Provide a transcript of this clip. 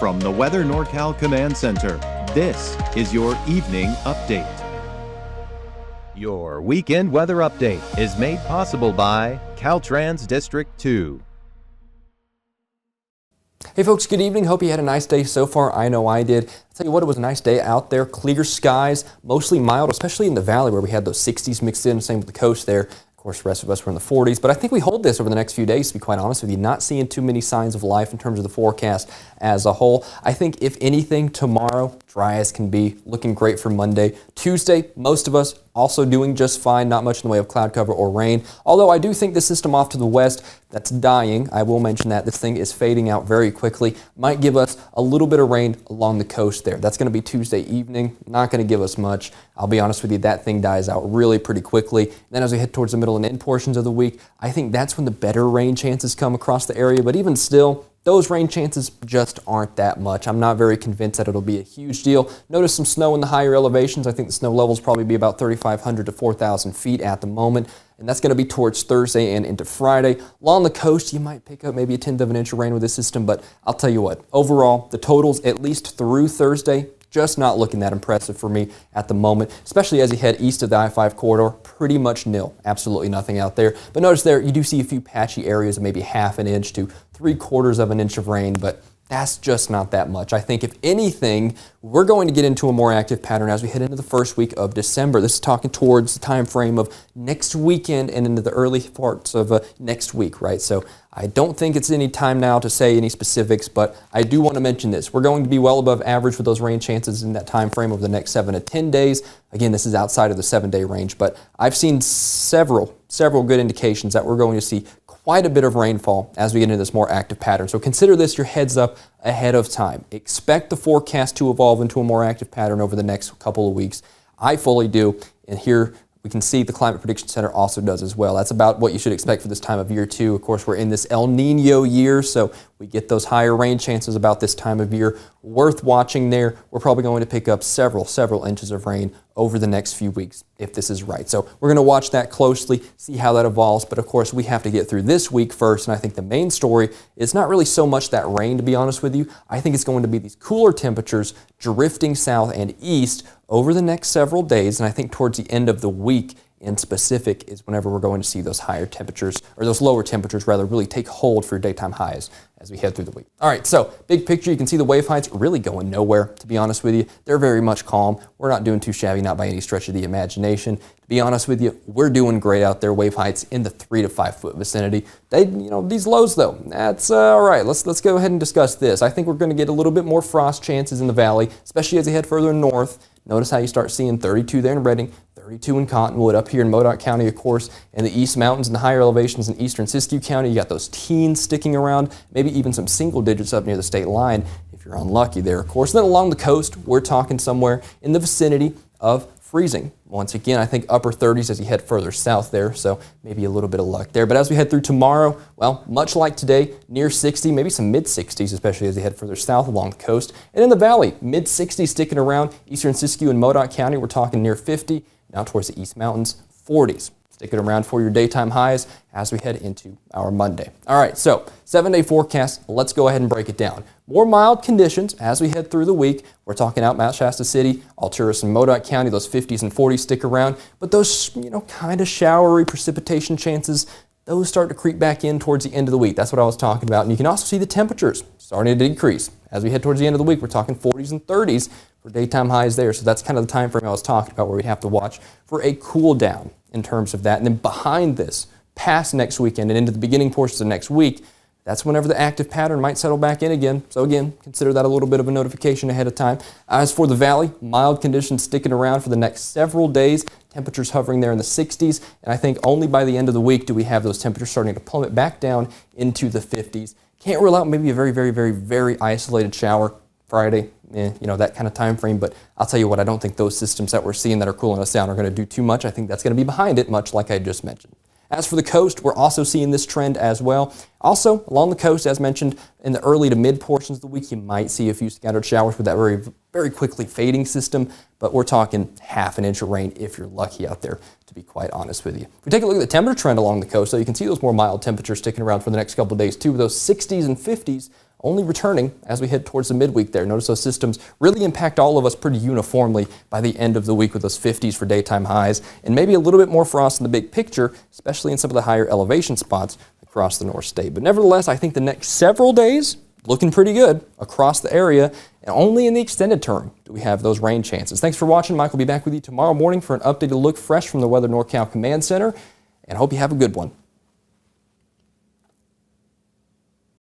From the Weather NorCal Command Center, this is your evening update. Your weekend weather update is made possible by Caltrans District 2. Hey folks, good evening. Hope you had a nice day so far. I know I did. I'll tell you what, it was a nice day out there. Clear skies, mostly mild, especially in the valley where we had those 60s mixed in, same with the coast there. Of course, the rest of us were in the 40s, but I think we hold this over the next few days, to be quite honest with you. Not seeing too many signs of life in terms of the forecast as a whole. I think, if anything, tomorrow, dry as can be, looking great for Monday. Tuesday, most of us also doing just fine, not much in the way of cloud cover or rain. Although I do think the system off to the west, that's dying. I will mention that this thing is fading out very quickly. Might give us a little bit of rain along the coast there. That's going to be Tuesday evening. Not going to give us much. I'll be honest with you, that thing dies out really pretty quickly. And then as we head towards the middle and end portions of the week, I think that's when the better rain chances come across the area. But even still, those rain chances just aren't that much. I'm not very convinced that it'll be a huge deal. Notice some snow in the higher elevations. I think the snow levels probably be about 3,500 to 4,000 feet at the moment. And that's going to be towards Thursday and into Friday. Along the coast, you might pick up maybe a tenth of an inch of rain with this system. But I'll tell you what, overall, the totals, at least through Thursday, just not looking that impressive for me at the moment, especially as you head east of the I-5 corridor. Pretty much nil. Absolutely nothing out there. But notice there, you do see a few patchy areas of maybe half an inch to 3/4 of an inch of rain, but that's just not that much. I think, if anything, we're going to get into a more active pattern as we head into the first week of December. This is talking towards the time frame of next weekend and into the early parts of next week, right? So I don't think it's any time now to say any specifics, but I do want to mention this. We're going to be well above average with those rain chances in that time frame over the next 7 to 10 days. Again, this is outside of the 7-day range, but I've seen several good indications that we're going to see quite a bit of rainfall as we get into this more active pattern. So consider this your heads up ahead of time. Expect the forecast to evolve into a more active pattern over the next couple of weeks. I fully do, and here we can see the Climate Prediction Center also does as well. That's about what you should expect for this time of year too. Of course, we're in this El Nino year, so we get those higher rain chances about this time of year. Worth watching there. We're probably going to pick up several inches of rain over the next few weeks if this is right. So we're going to watch that closely, see how that evolves. But of course, we have to get through this week first. And I think the main story is not really so much that rain, to be honest with you. I think it's going to be these cooler temperatures drifting south and east over the next several days. And I think towards the end of the week in specific is whenever we're going to see those higher temperatures, or those lower temperatures rather, really take hold for your daytime highs as we head through the week. All right, so big picture, you can see the wave heights really going nowhere, to be honest with you. They're very much calm. We're not doing too shabby, not by any stretch of the imagination. To be honest with you, we're doing great out there. Wave heights in the 3 to 5 foot vicinity. These lows though, that's all right. Let's go ahead and discuss this. I think we're going to get a little bit more frost chances in the valley, especially as you head further north. Notice how you start seeing 32 there in Redding, 32 in Cottonwood, up here in Modoc County, of course, and the East Mountains and the higher elevations in eastern Siskiyou County. You got those teens sticking around, maybe even some single digits up near the state line if you're unlucky there, of course. And then along the coast, we're talking somewhere in the vicinity of freezing. Once again, I think upper 30s as you head further south there, so maybe a little bit of luck there. But as we head through tomorrow, well, much like today, near 60, maybe some mid-60s, especially as you head further south along the coast. And in the valley, mid-60s sticking around eastern Siskiyou and Modoc County. We're talking near 50, now towards the East Mountains, 40s. Sticking around for your daytime highs as we head into our Monday. All right, so 7-day forecast, let's go ahead and break it down. More mild conditions as we head through the week. We're talking out Mount Shasta City, Alturas and Modoc County, those 50s and 40s stick around, but those, kind of showery precipitation chances, those start to creep back in towards the end of the week. That's what I was talking about. And you can also see the temperatures starting to decrease. As we head towards the end of the week, we're talking 40s and 30s for daytime highs there. So that's kind of the time frame I was talking about where we have to watch for a cool down in terms of that. And then behind this, past next weekend and into the beginning portions of next week, that's whenever the active pattern might settle back in again. So again, consider that a little bit of a notification ahead of time. As for the valley, mild conditions sticking around for the next several days. Temperatures hovering there in the 60s. And I think only by the end of the week do we have those temperatures starting to plummet back down into the 50s. Can't rule out maybe a very isolated shower Friday, that kind of time frame. But I'll tell you what, I don't think those systems that we're seeing that are cooling us down are going to do too much. I think that's going to be behind it, much like I just mentioned. As for the coast, we're also seeing this trend as well. Also, along the coast, as mentioned, in the early to mid portions of the week, you might see a few scattered showers with that very quickly fading system, but we're talking half an inch of rain if you're lucky out there, to be quite honest with you. If we take a look at the temperature trend along the coast, so you can see those more mild temperatures sticking around for the next couple of days too, those 60s and 50s only returning as we head towards the midweek there. Notice those systems really impact all of us pretty uniformly by the end of the week with those 50s for daytime highs and maybe a little bit more frost in the big picture, especially in some of the higher elevation spots across the North State. But nevertheless, I think the next several days looking pretty good across the area, and only in the extended term do we have those rain chances. Thanks for watching. Mike will be back with you tomorrow morning for an updated look fresh from the Weather NorCal Command Center, and I hope you have a good one.